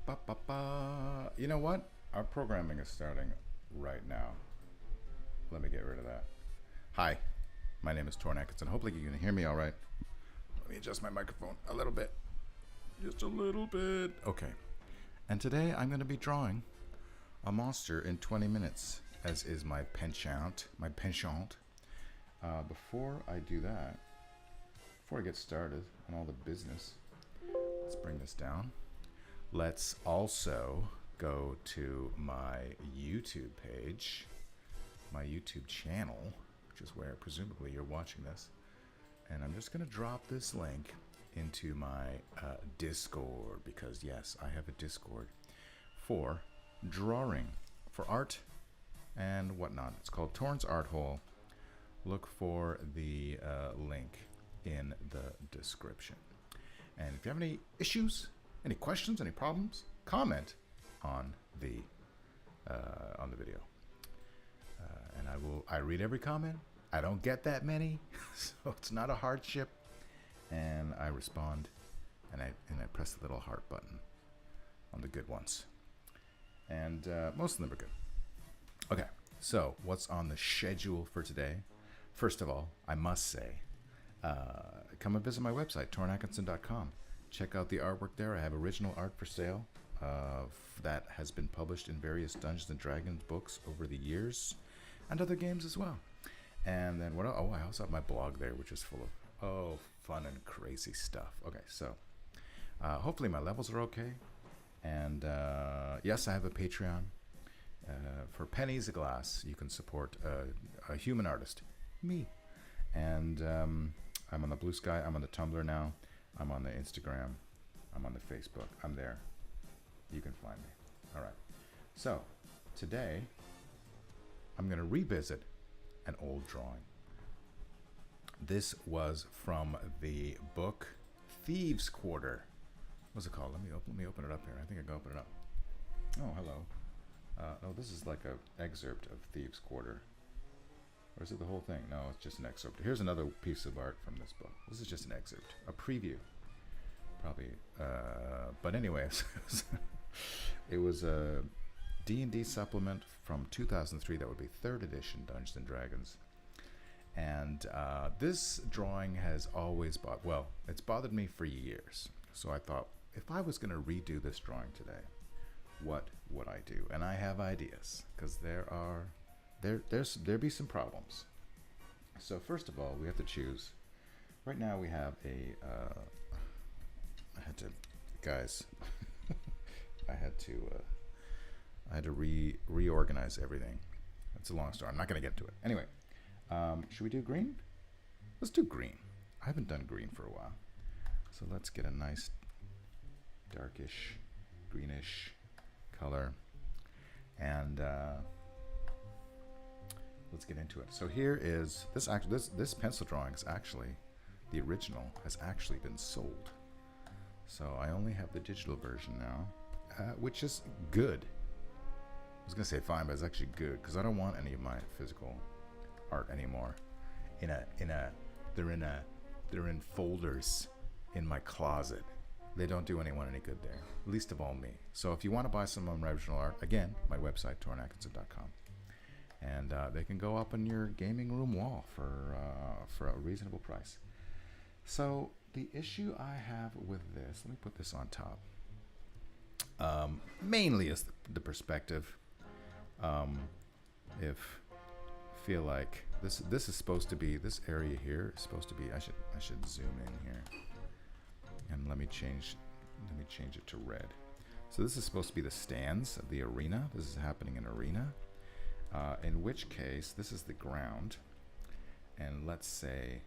Ba, ba, ba. You know what? Our programming is starting right now. Let me get rid of that. Hi, my name is Torn Atkinson. Hopefully you can hear me all right. Let me adjust my microphone a little bit. Just a little bit. Okay. And today I'm going to be drawing a monster in 20 minutes, as is my penchant. Before I do that, before I get started on all the business, let's bring this down. Let's also go to my YouTube page, my YouTube channel, which is where presumably you're watching this. And I'm just going to drop this link into my Discord, because yes, I have a Discord for drawing, for art and whatnot. It's called Torn's Art Hole. Look for the link in the description. And if you have any issues, any questions, any problems, comment on the video, and I read every comment. I don't get that many, so it's not a hardship, and I respond, and I press the little heart button on the good ones, and most of them are good. Okay, so what's on the schedule for today? First of all, I must say, come and visit my website, tornatkinson.com. Check out the artwork there. I have original art for sale that has been published in various Dungeons & Dragons books over the years, and other games as well. And then what? Oh, I also have my blog there, which is full of fun and crazy stuff. Okay, so hopefully my levels are okay. And yes, I have a Patreon. For pennies a glass, you can support a human artist, me. And I'm on the Blue Sky. I'm on the Tumblr now. I'm on the Instagram. I'm on the Facebook. I'm there. You can find me. All right. So today, I'm going to revisit an old drawing. This was from the book Thieves' Quarter. What's it called? Let me open it up here. I think I can open it up. Oh, hello. No, this is like an excerpt of Thieves' Quarter. Or is it the whole thing? No, it's just an excerpt. Here's another piece of art from this book. This is just an excerpt, a preview, probably. But anyways, it was a D&D supplement from 2003. That would be 3rd edition Dungeons & Dragons. And this drawing has always it's bothered me for years. So I thought, if I was going to redo this drawing today, what would I do? And I have ideas, because there'd be some problems. So first of all, we have to choose. Right now we have I had to reorganize everything. It's a long story. I'm not going to get to it. Anyway, should we do green? Let's do green. I haven't done green for a while. So let's get a nice darkish, greenish color. And let's get into it. So here is this pencil drawing is actually, the original has actually been sold. So I only have the digital version now, which is good. I was gonna say fine, but it's actually good, because I don't want any of my physical art anymore. They're in folders in my closet. They don't do anyone any good there, least of all me. So if you want to buy some of my original art, again, my website, tornatkinson.com. And they can go up on your gaming room wall for a reasonable price. So the issue I have with this, let me put this on top, mainly is the perspective. If I feel like this is supposed to be, this area here is supposed to be, I should zoom in here, and let me change it to red. So this is supposed to be the stands of the arena. This is happening in arena. In which case, this is the ground, and let's say,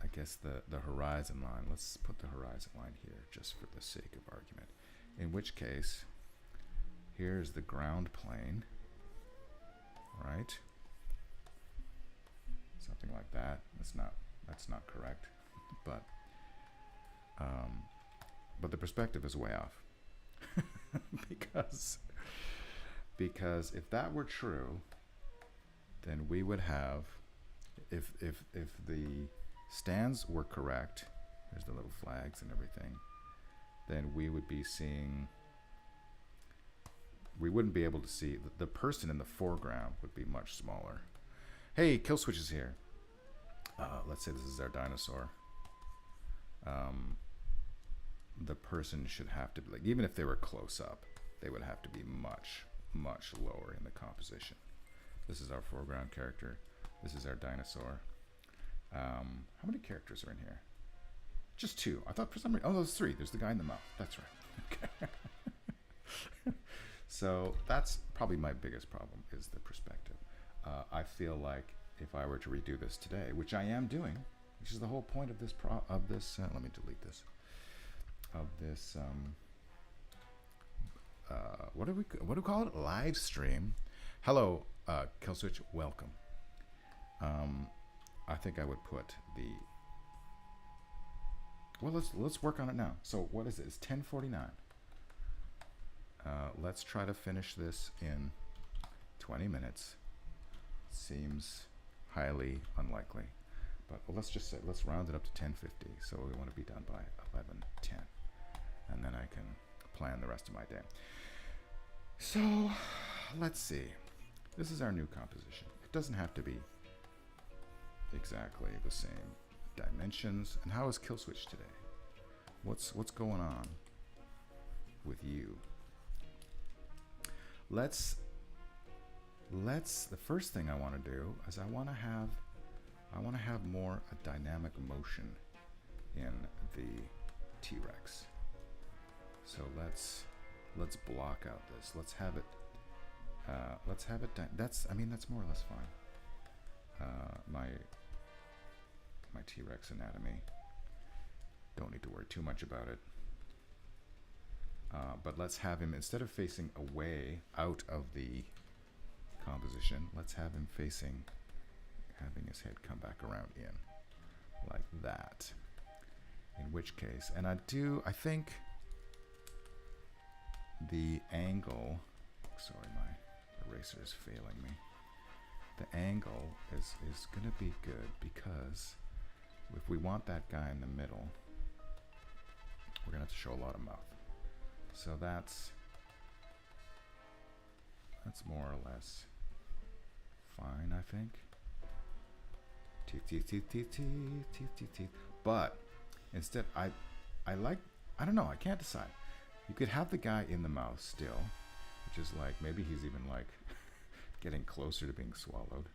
I guess the horizon line, let's put the horizon line here just for the sake of argument. In which case, here's the ground plane, right? Something like that. That's not correct, but the perspective is way off. because if that were true, then we would have, if the stands were correct, there's the little flags and everything, then we would be seeing we wouldn't be able to see the person in the foreground would be much smaller. Hey, Kill Switch is here. Let's say this is our dinosaur. The person should have to be like, even if they were close up, they would have to be much, much lower in the composition. This is our foreground character. This is our dinosaur. How many characters are in here? Just 2. I thought for some reason, oh, there's 3. There's the guy in the mouth. That's right. Okay. So that's probably my biggest problem, is the perspective. I feel like if I were to redo this today, which I am doing, which is the whole point of this let me delete this. Of this what do we call it? Live stream. Hello, Killswitch, welcome. I think I would put the, well, let's work on it now. So what is it? It's 10:49. Let's try to finish this in 20 minutes. Seems highly unlikely, but let's just say, let's round it up to 10:50. So we want to be done by 11:10, and then I can plan the rest of my day. So let's see. This is our new composition. It doesn't have to be exactly the same dimensions. And how is Killswitch today? What's going on with you? Let's the first thing I want to do is I want to have more a dynamic motion in the T-Rex. So let's block out this. Let's have it that's more or less fine. My T-Rex anatomy, don't need to worry too much about it. But let's have him, instead of facing away out of the composition, let's have him facing, having his head come back around in, like that. In which case, and I think the angle, sorry, my eraser is failing me. The angle is going to be good, because if we want that guy in the middle, we're going to have to show a lot of mouth. So that's more or less fine, I think. Teeth. But instead, I don't know, I can't decide. You could have the guy in the mouth still, which is like, maybe he's even like getting closer to being swallowed.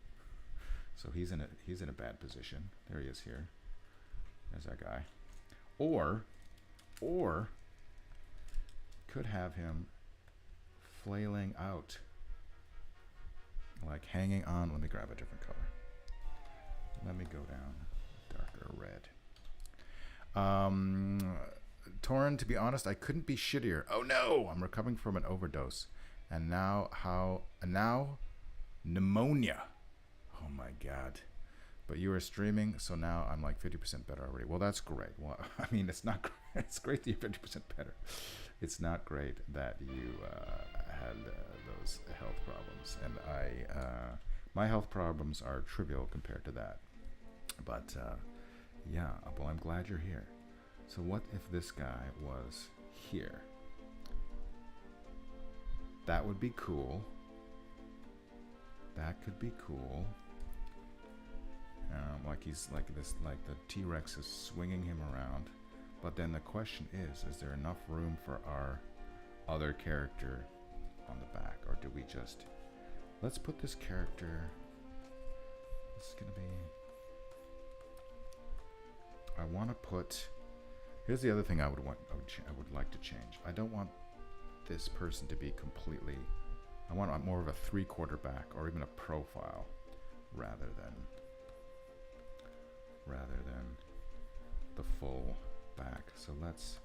So he's in a bad position. There he is here. There's that guy. Or could have him flailing out, like hanging on. Let me grab a different color. Let me go down darker red. Torin, to be honest, I couldn't be shittier. Oh no, I'm recovering from an overdose. And now pneumonia. Oh my God. But you are streaming, so now I'm like 50% better already. Well, that's great. Well, I mean, it's not great. It's great that you're 50% better. It's not great that you had those health problems. And my health problems are trivial compared to that. But yeah, well, I'm glad you're here. So what if this guy was here? That would be cool. That could be cool. Like he's like this, like the T-Rex is swinging him around. But then the question is there enough room for our other character on the back? Or do we just, let's put this character, this is gonna be, I want to put, here's the other thing I would like to change. I don't want this person to be completely, I want more of a 3/4 back, or even a profile, rather than the full back. So let's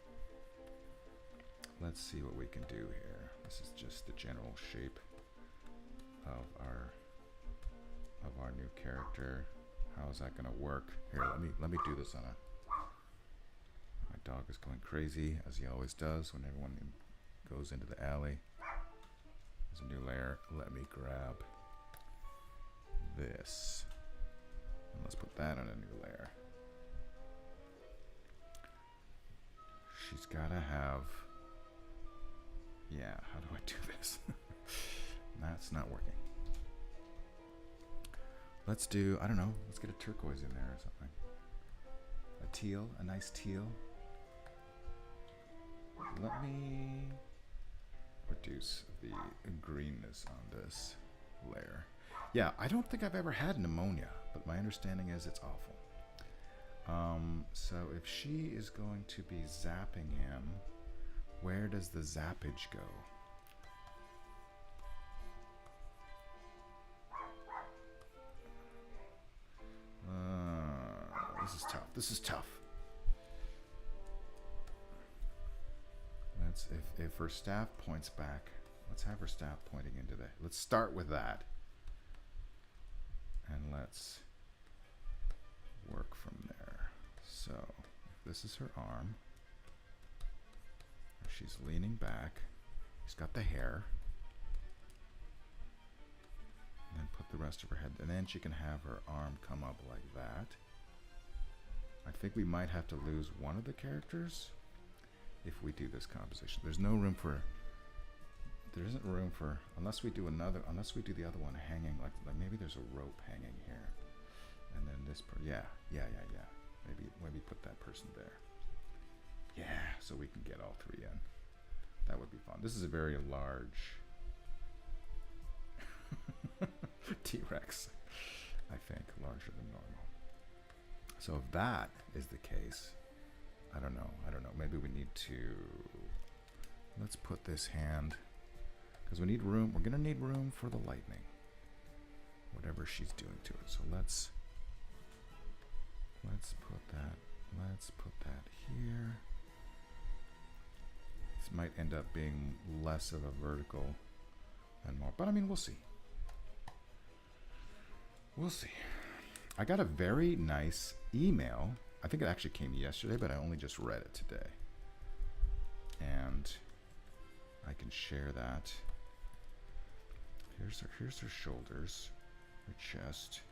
see what we can do here. This is just the general shape of our new character. How is that going to work? Here, let me do this on a. My dog is going crazy, as he always does when everyone goes into the alley. There's a new layer. Let me grab this. And let's put that on a new layer. She's gotta have, yeah, how do I do this? That's not working. Let's do, I don't know, let's get a turquoise in there or something. A teal, a nice teal. Let me reduce the greenness on this layer. Yeah, I don't think I've ever had pneumonia, but my understanding is it's awful. So if she is going to be zapping him, where does the zappage go? This is tough. This is tough. Let's, if her staff points back, let's have her staff pointing into the, let's start with that. And let's work from there. So, if this is her arm, she's leaning back, she's got the hair, and then put the rest of her head, and then she can have her arm come up like that. I think we might have to lose one of the characters if we do this composition. There's no room for, there isn't room for, unless we do another, unless we do the other one hanging, like maybe there's a rope hanging here. And then this, yeah. Maybe put that person there. Yeah, so we can get all three in. That would be fun. This is a very large T-Rex, I think, larger than normal. So if that is the case, I don't know. Maybe we need to, let's put this hand, because we need room. We're gonna need room for the lightning, whatever she's doing to it. So let's put that here. This might end up being less of a vertical and more, but I mean, we'll see. We'll see. I got a very nice email. I think it actually came yesterday, but I only just read it today. And I can share that. Here's her shoulders, her chest.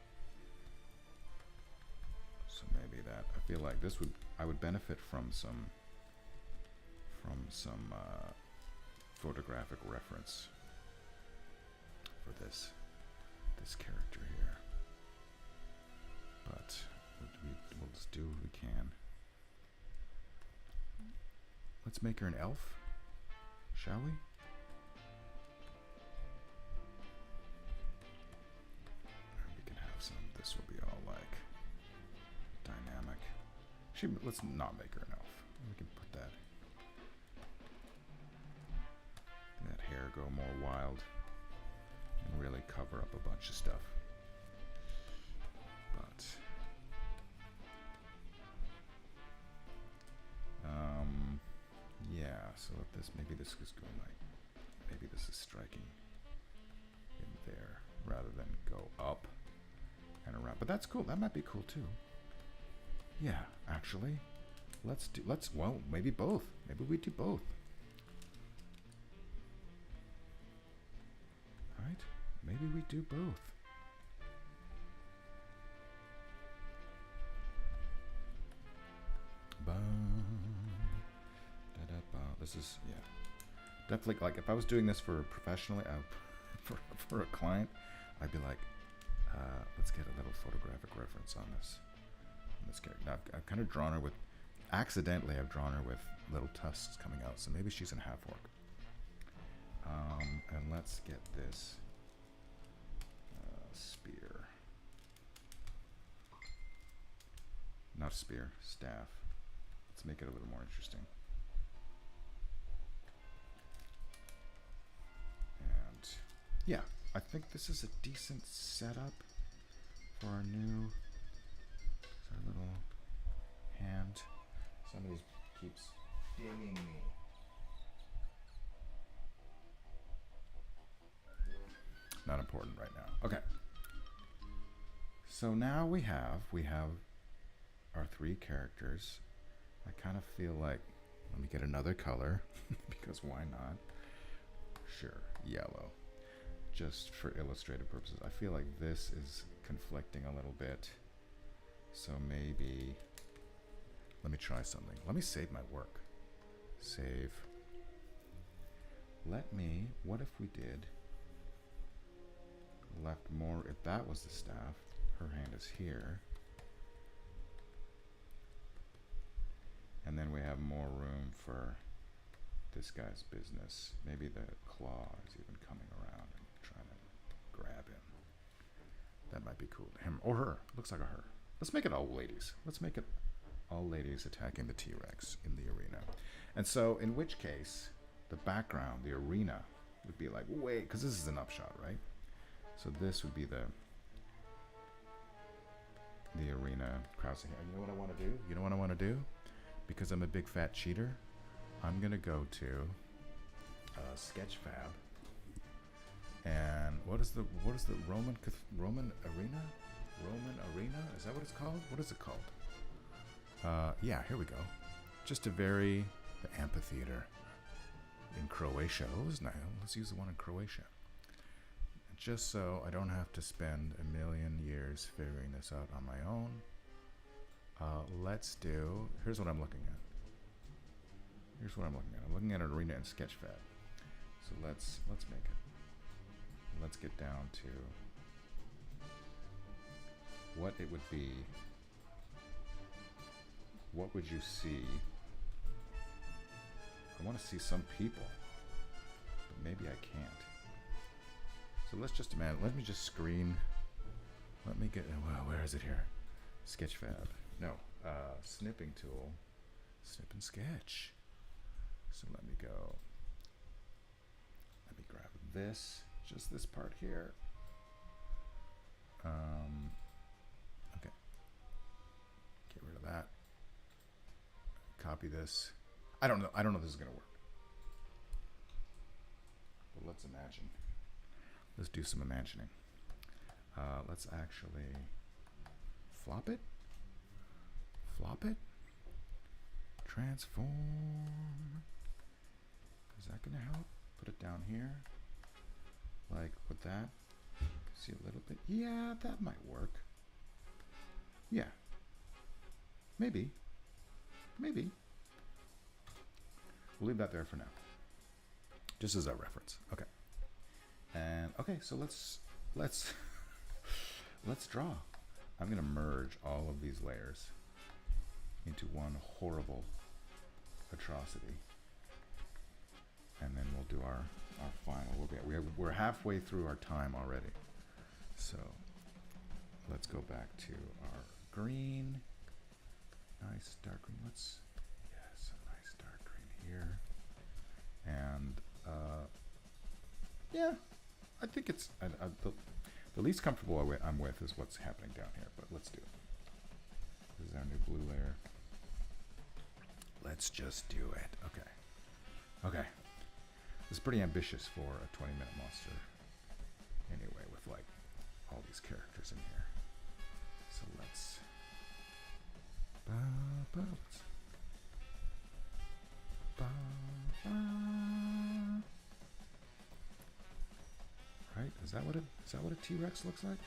So maybe that, I feel like this would, I would benefit from some photographic reference for this character here. But we'll just do what we can. Let's make her an elf, shall we? We can have some, this will be all like dynamic. Let's not make her an elf. We can put that hair go more wild and really cover up a bunch of stuff. But yeah, so if this, maybe this is going like, maybe this is striking in there rather than go up and around. But that's cool. That might be cool too. Yeah, actually, well, maybe both. Maybe we do both. Right? Maybe we do both. This is, yeah, definitely, like, if I was doing this for professionally, for a client, I'd be like, let's get a little photographic reference on this character. Now, I've kind of drawn her with, accidentally, I've drawn her with little tusks coming out, so maybe she's in half orc. And let's get this spear. Not spear, staff. Let's make it a little more interesting. And yeah, I think this is a decent setup for our little hand. Somebody keeps dinging me. Not important right now. Okay. So now we have our three characters. I kind of feel like, let me get another color because why not? Sure, yellow. Just for illustrative purposes. I feel like this is conflicting a little bit. So maybe, let me try something. Let me save my work. Save. What if we did left more. If that was the staff, her hand is here. And then we have more room for this guy's business. Maybe the claw is even coming around and trying to grab him. That might be cool. Him or her. Looks like a her. Let's make it all ladies. Let's make it all ladies attacking the T-Rex in the arena. And so, in which case, the background, the arena, would be like, wait, because this is an upshot, right? So this would be the arena. Krause here. You know what I want to do? You know what I want to do? Because I'm a big fat cheater, I'm gonna go to Sketchfab. And what is the Roman arena? Roman arena? Is that what it's called? What is it called? Yeah, here we go. Just the amphitheater in Croatia. Oh, this is nice. Let's use the one in Croatia. Just so I don't have to spend a million years figuring this out on my own. Let's do. Here's what I'm looking at. I'm looking at an arena in Sketchfab. So let's make it. Let's get down to what it would be. What would you see? I want to see some people, but maybe I can't. So let's just imagine. Let me just screen. Let me get. Well, where is it here? Sketchfab. No, snipping tool. Snip and sketch. So let me go. Let me grab this. Just this part here. Okay. Get rid of that. Copy this. I don't know if this is gonna work. But let's imagine. Let's do some imagining. Let's actually flop it. Flop it. Transform. Is that gonna help? Put it down here. Like with that. See a little bit. Yeah, that might work. Yeah. Maybe. Maybe. We'll leave that there for now. Just as a reference. Okay. And okay, so let's draw. I'm gonna merge all of these layers into one horrible atrocity, and then we'll do our final. We're halfway through our time already, so let's go back to our green. Nice dark green. Yes, a nice dark green here, and yeah, I think it's the least comfortable I'm with is what's happening down here, but let's do it. This is our new blue layer. Let's just do it. Okay. Okay. It's pretty ambitious for a 20-minute monster. Anyway, with like all these characters in here. So let's. Right? Is that what a T-Rex looks like?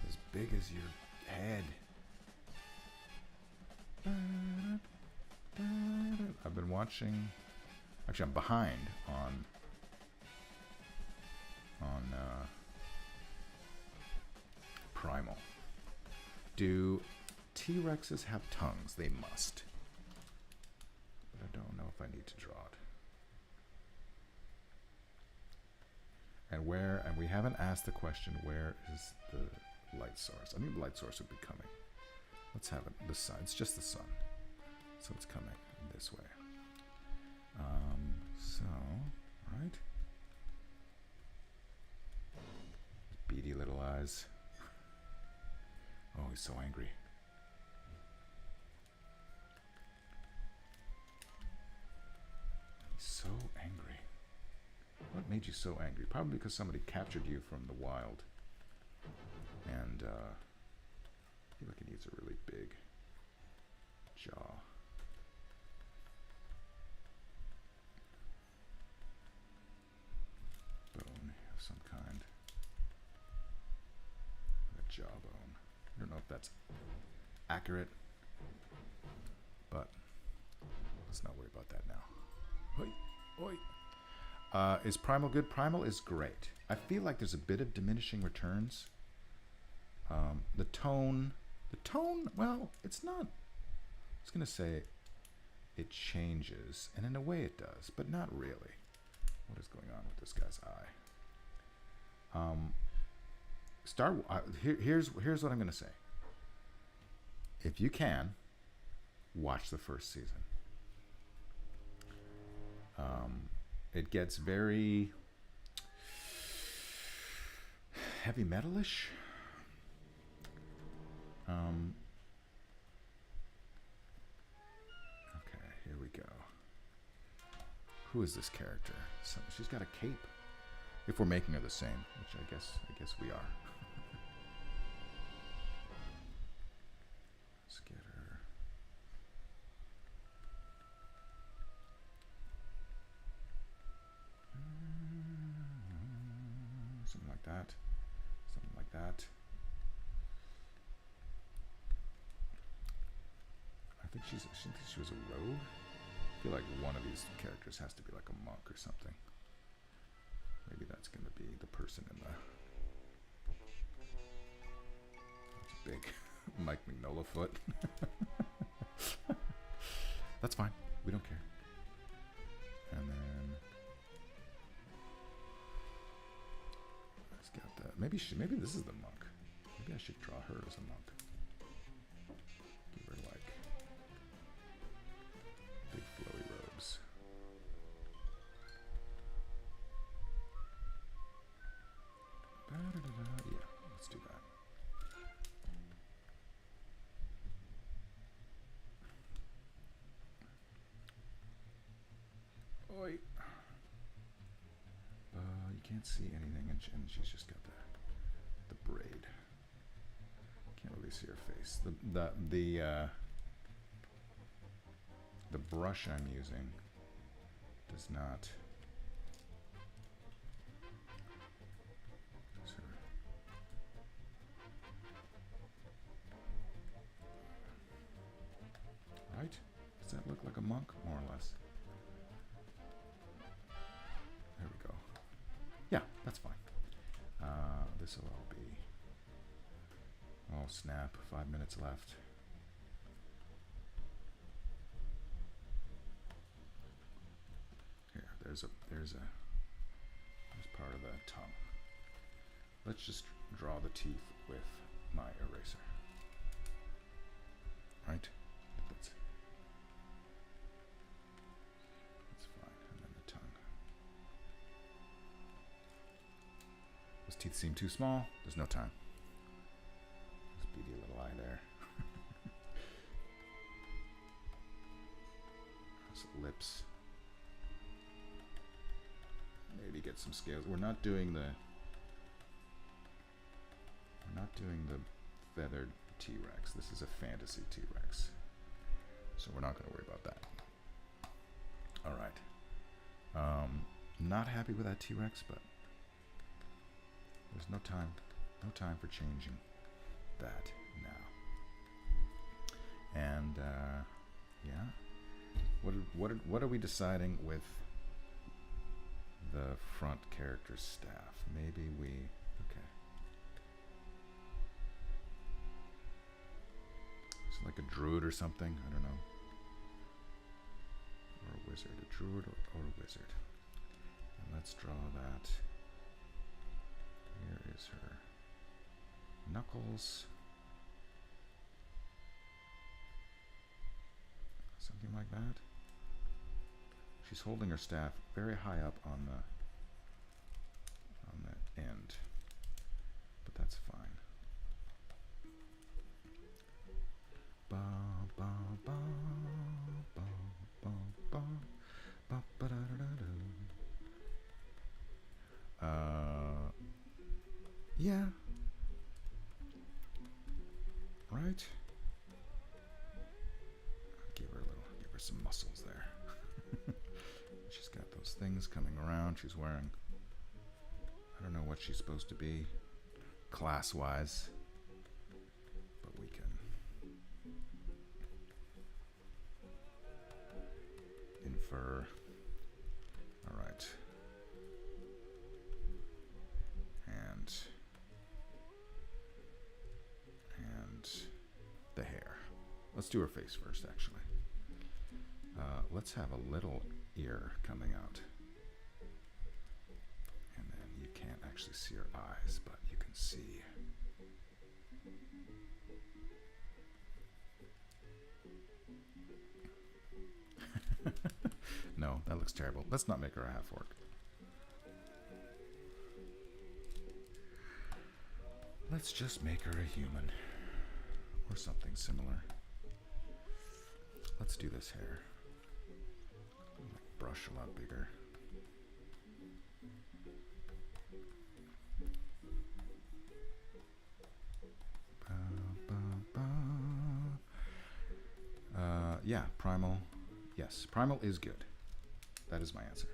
As big as your head. I've been watching. Actually, I'm behind on Primal. Do T-Rexes have tongues? They must. But I don't know if I need to draw it. And we haven't asked the question, where is the light source? I think the light source would be coming. Let's have it the sun. It's just the sun. So it's coming this way. So, right? Beady little eyes. Oh, he's so angry. He's so angry. What made you so angry? Probably because somebody captured you from the wild. And I feel like he needs a really big jaw. Bone of some kind. A jawbone. I don't know if that's accurate, but let's not worry about that now. Hey. Is Primal good? Primal is great. I feel like there's a bit of diminishing returns. The tone, well, it's not, I was going to say it changes, and in a way it does, but not really. What is going on with this guy's eye? Here's what I'm going to say. If you can, watch the first season. It gets very heavy metalish. Okay, here we go. Who is this character? She's got a cape. If we're making her the same, which I guess we are. Let's get her. Something like that. Something like that. I think she was a rogue. I feel like one of these characters has to be like a monk or something. Maybe that's going to be the person in the... That's a big Mike Mignola foot. That's fine. We don't care. And then... Let's get that. Maybe this is the monk. Maybe I should draw her as a monk. Give her like... big flowy robes. Yeah, let's do that. Oi. You can't see anything, and she's just got the braid. Can't really see her face. The brush I'm using does not. Right? Does that look like a monk? More or less. There we go. Yeah, that's fine. This will all be... Oh, snap. 5 minutes left. Here, there's part of the tongue. Let's just draw the teeth with my eraser. Right? That's fine. And then the tongue. Those teeth seem too small. There's no time. This beady little eye there. Those lips. Maybe get some scales. We're not doing the feathered T-Rex. This is a fantasy T-Rex. So we're not going to worry about that. All right. Not happy with that T-Rex, but there's no time for changing that now. And yeah, what are we deciding with the front character's staff? Maybe we okay. It's like a druid or something. I don't know. Or a wizard, a druid or a wizard. And let's draw that. Here is her knuckles. Something like that. She's holding her staff very high up on the end, but that's fine. Ba ba ba ba ba ba ba ba da da da. Yeah. Right. Give her some muscles there. She's got those things coming around. She's wearing, I don't know what she's supposed to be class-wise, but we can infer. All right. do her face first, actually. Let's have a little ear coming out. And then you can't actually see her eyes, but you can see. No, that looks terrible. Let's not make her a half-orc. Let's just make her a human. Or something similar. Let's do this hair. Brush a lot bigger. Yeah, primal. Yes, primal is good. That is my answer.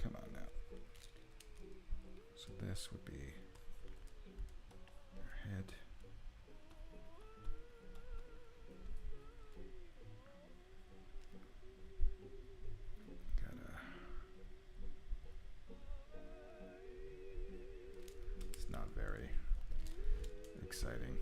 Come on now. So this would be her head. It's not very exciting.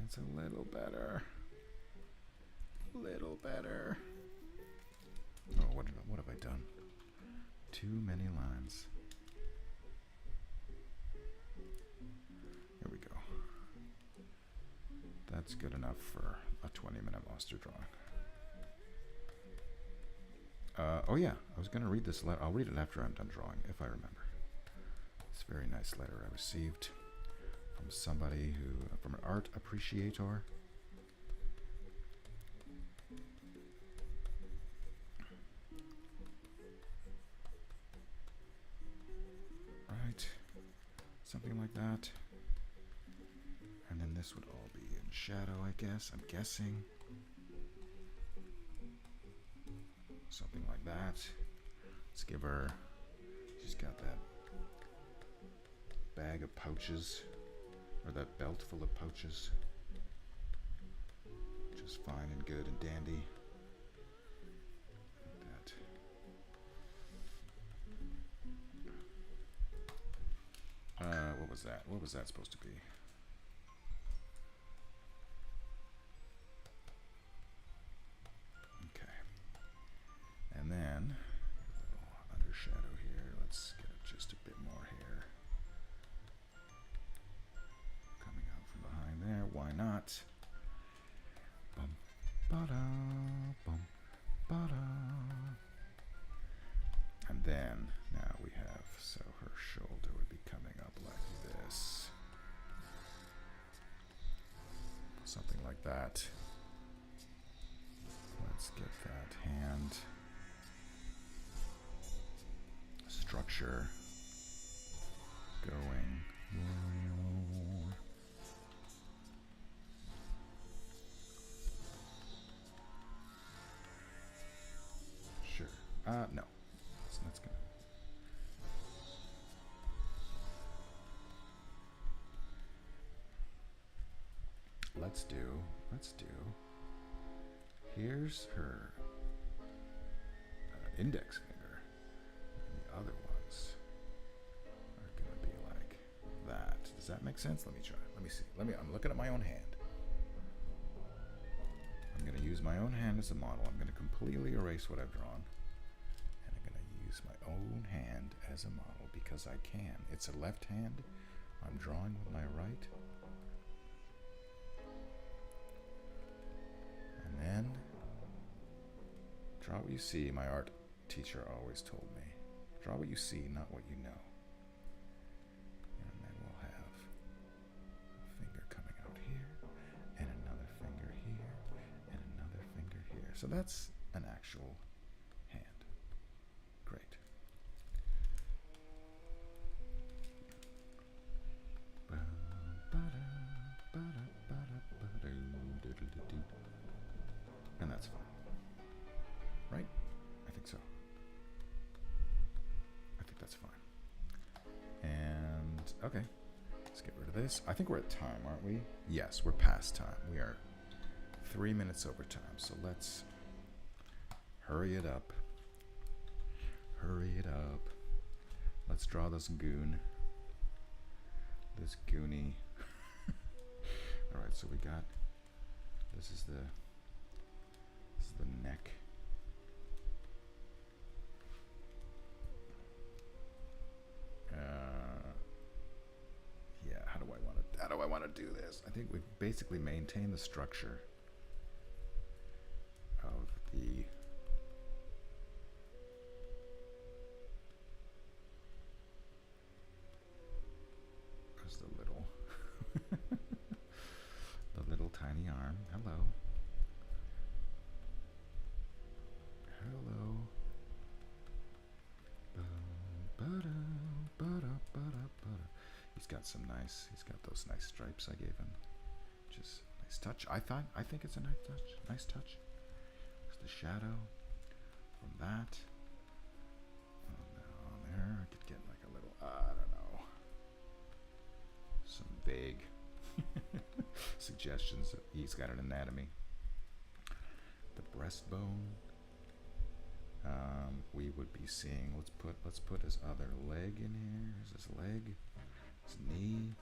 It's a little better. Little better. Oh, what have I done? Too many lines. Here we go. That's good enough for a 20-minute monster drawing. Oh yeah, I was going to read this letter. I'll read it after I'm done drawing, if I remember. This very nice letter I received from somebody from an art appreciator. Right, something like that. And then this would all be in shadow, I guess. I'm guessing. Something like that. Let's give her, she's got that bag of pouches, or that belt full of pouches. Just fine and good and dandy. Like that. What was that? What was that supposed to be? And then, a little undershadow here. Let's get just a bit more hair coming out from behind there. Why not? Bum, ba-da, bum, ba-da. And then, now we have, so her shoulder would be coming up like this. Something like that. Let's get that hand structure going. Sure. No. So that's gonna. Let's do. Here's her index finger. And the other ones are gonna be like that. Does that make sense? Let me try. Let me see. I'm looking at my own hand. I'm gonna use my own hand as a model. I'm gonna completely erase what I've drawn. And I'm gonna use my own hand as a model because I can. It's a left hand. I'm drawing with my right. And then draw what you see. My art teacher always told me. Draw what you see, not what you know. And then we'll have a finger coming out here, and another finger here, and another finger here. So that's an actual hand. Great. And that's fine. Right? I think so. I think that's fine. And, okay. Let's get rid of for this. I think we're at time, aren't we? Yes, we're past time. We are 3 minutes over time. So let's hurry it up. Hurry it up. Let's draw this goon. This goonie. Alright, so we got, this is the neck. Yeah, how do I want to do this? I think we've basically maintained the structure of the the little tiny arm. Hello. Hello. He's got those nice stripes I gave him. Just nice touch. I think it's a nice touch. Nice touch. There's the shadow from that. On there, I could get like a little, I don't know, some vague suggestions. He's got an anatomy. The breastbone. We would be seeing. Let's put his other leg in here. Here's his leg. His knee.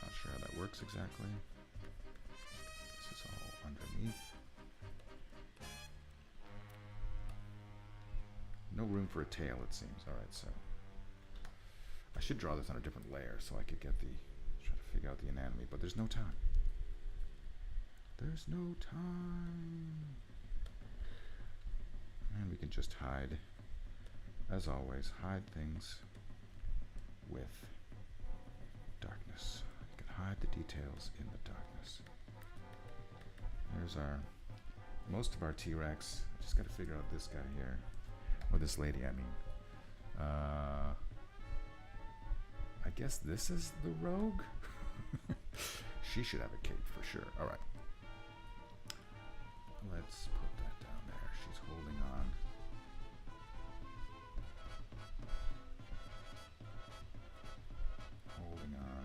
Not sure how that works exactly. This is all underneath. No room for a tail, it seems. All right, so I should draw this on a different layer so I could get try to figure out the anatomy, but there's no time. There's no time. And we can just hide, as always, hide things with darkness. You can hide the details in the darkness. There's most of our T-Rex. Just got to figure out this guy here. Or this lady, I mean. I guess this is the rogue? She should have a cape for sure. All right. Let's put that down there. She's holding on. Holding on.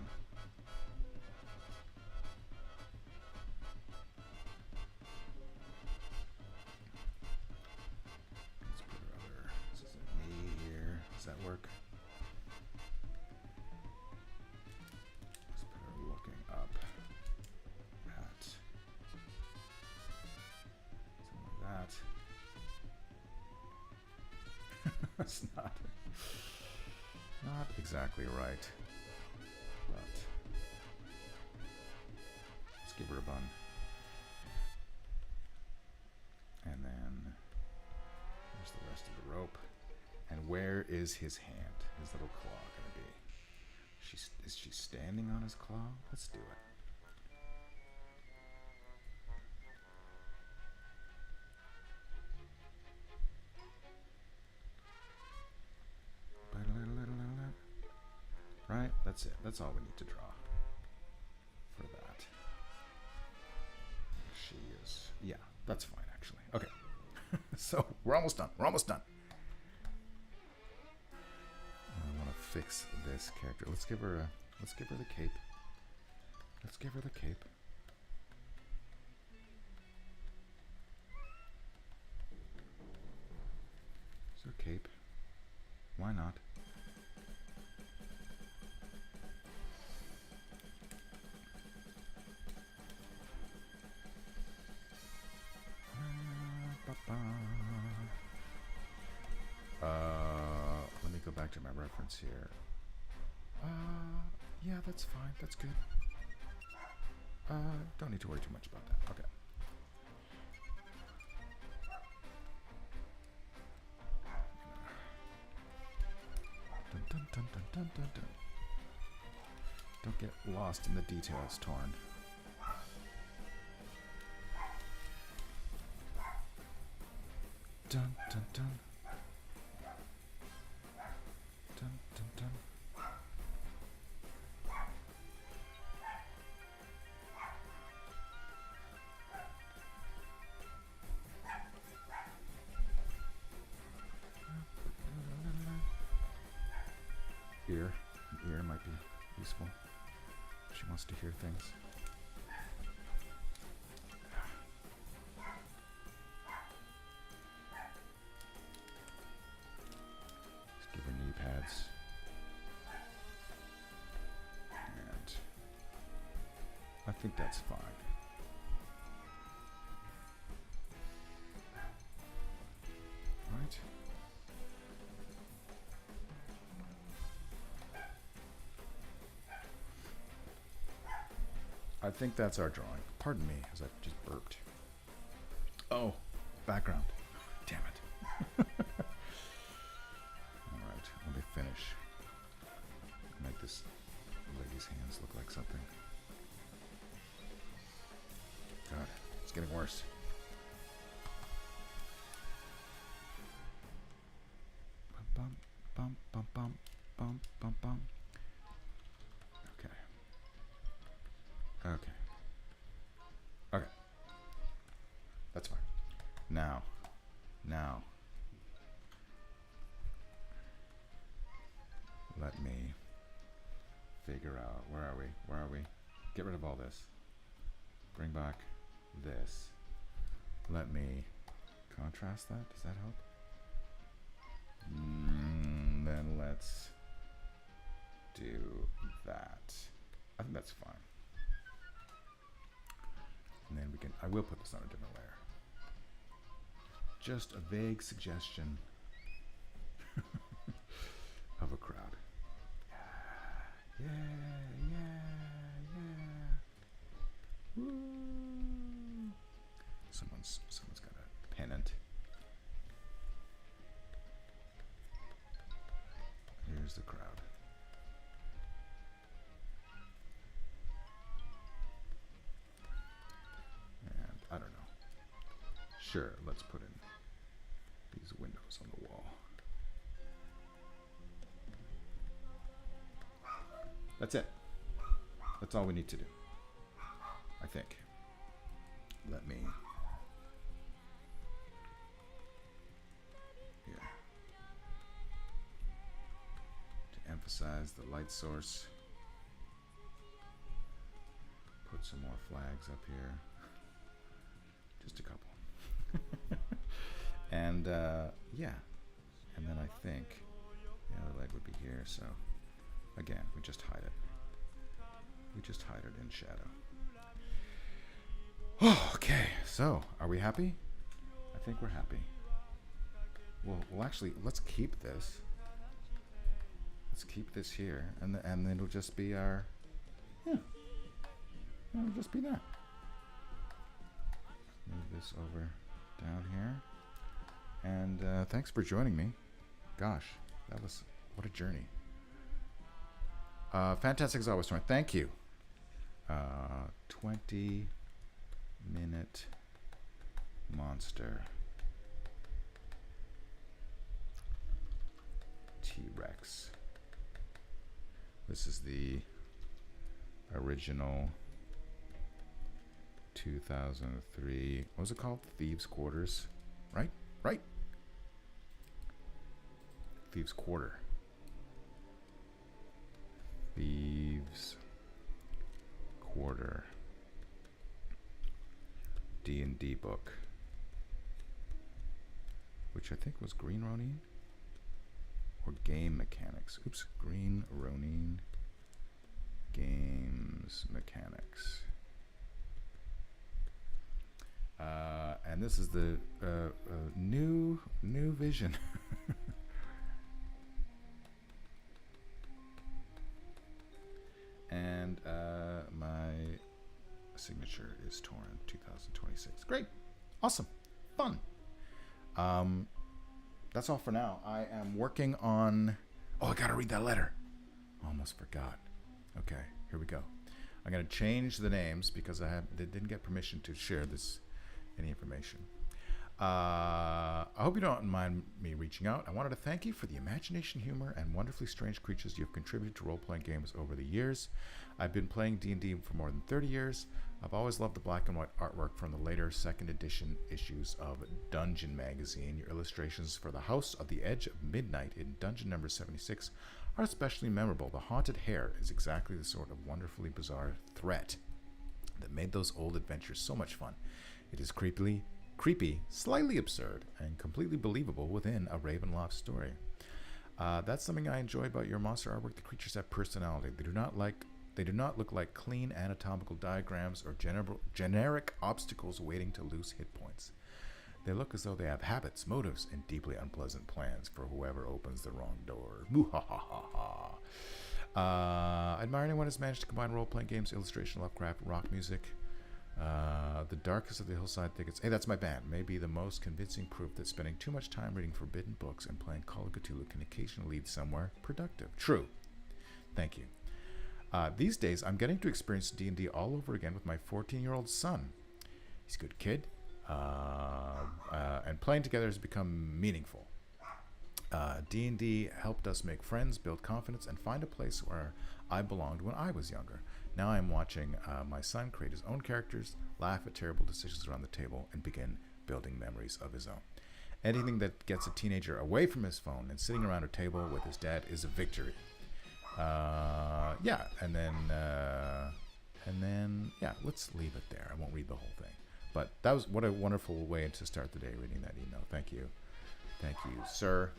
Let's put her other. This is a knee here. Does that work? Let's put her looking up at something like that. That's not exactly right, but let's give her a bun. And then there's the rest of the rope. And where is his hand? His little claw gonna be? Is she standing on his claw? Let's do it. Right? That's it. That's all we need to draw for that. She is... Yeah, that's fine, actually. Okay. So, we're almost done. We're almost done. I want to fix this character. Let's give her the cape. Let's give her the cape. Is there a cape? Why not? Let me go back to my reference here. Yeah, that's fine. That's good. Don't need to worry too much about that. Okay. Dun, dun, dun, dun, dun, dun, dun. Don't get lost in the details, Torn. Dun, dun, dun. Dun, dun, dun. Ear might be wants to hear things. Let's give her knee pads. And I think that's fine. Right? I think that's our drawing. Pardon me, as I just burped. Oh, background. Damn it. All right, let me finish. Make this lady's hands look like something. God, it's getting worse. Bum, bum, bum, bum, bum, bum, bum. Okay. Okay. Okay. That's fine. Now. Let me figure out, where are we? Get rid of all this. Bring back this. Let me contrast that. Does that help? Then let's do that. I think that's fine. And then I will put this on a different layer. Just a vague suggestion of a crowd. Yeah. Woo. Someone's got a pennant. Here's the crowd. And I don't know. Sure, let's put in these windows on the wall. That's it. That's all we need to do, I think. Let me... Here. To emphasize the light source. Put some more flags up here. Just a couple. And, yeah. And then I think the other leg would be here, so... Again, we just hide it. We just hide it in shadow. Oh, okay, so are we happy? I think we're happy. Well, actually, let's keep this. Let's keep this here, and then it'll just be our. Yeah, it'll just be that. Move this over down here, and thanks for joining me. Gosh, that was what a journey. Fantastic as always, Torrent. Thank you. 20-minute monster. T-Rex. This is the original 2003. What was it called? Thieves' Quarters. Right? Right. Thieves' Quarter. Thieves' Quarter D&D book, which I think was Green Ronin or Game Mechanics. Oops, Green Ronin Games Mechanics. And this is the new vision. And my signature is Torrent 2026. Great. Awesome. Fun. That's all for now. I am working on... Oh, I got to read that letter. Almost forgot. Okay, here we go. I'm going to change the names because they didn't get permission to share any information. I hope you don't mind me reaching out. I wanted to thank you for the imagination, humor, and wonderfully strange creatures you have contributed to role-playing games over the years. I've been playing D&D for more than 30 years. I've always loved the black and white artwork from the later second edition issues of Dungeon magazine. Your illustrations for the House of the Edge of Midnight in Dungeon number 76 are especially memorable. The haunted hare is exactly the sort of wonderfully bizarre threat that made those old adventures so much fun. It is creepy, slightly absurd, and completely believable within a Ravenloft story. That's something I enjoy about your monster artwork. The creatures have personality. They do not look like clean anatomical diagrams or generic obstacles waiting to lose hit points. They look as though they have habits, motives, and deeply unpleasant plans for whoever opens the wrong door. Admire anyone who's managed to combine role-playing games, illustration, Lovecraft, rock music. The Darkest of the Hillside Thickets. Hey, that's my band. May be the most convincing proof that spending too much time reading forbidden books and playing Call of Cthulhu can occasionally lead somewhere productive. True. Thank you. These days, I'm getting to experience D&D all over again with my 14-year-old son. He's a good kid, and playing together has become meaningful. D&D helped us make friends, build confidence, and find a place where I belonged when I was younger. Now I'm watching my son create his own characters, laugh at terrible decisions around the table, and begin building memories of his own. Anything that gets a teenager away from his phone and sitting around a table with his dad is a victory. Let's leave it there. I won't read the whole thing. But that was what a wonderful way to start the day, reading that email. Thank you, sir.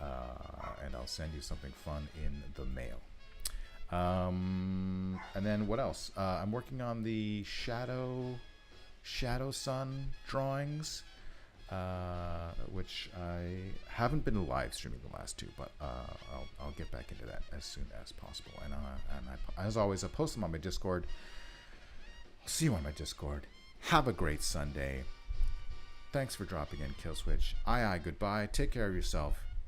And I'll send you something fun in the mail. And then what else? I'm working on the Shadow Sun drawings, which I haven't been live streaming the last two, but I'll get back into that as soon as possible. And as always, I post them on my Discord. I'll see you on my Discord. Have a great Sunday. Thanks for dropping in, Killswitch. Aye, goodbye. Take care of yourself.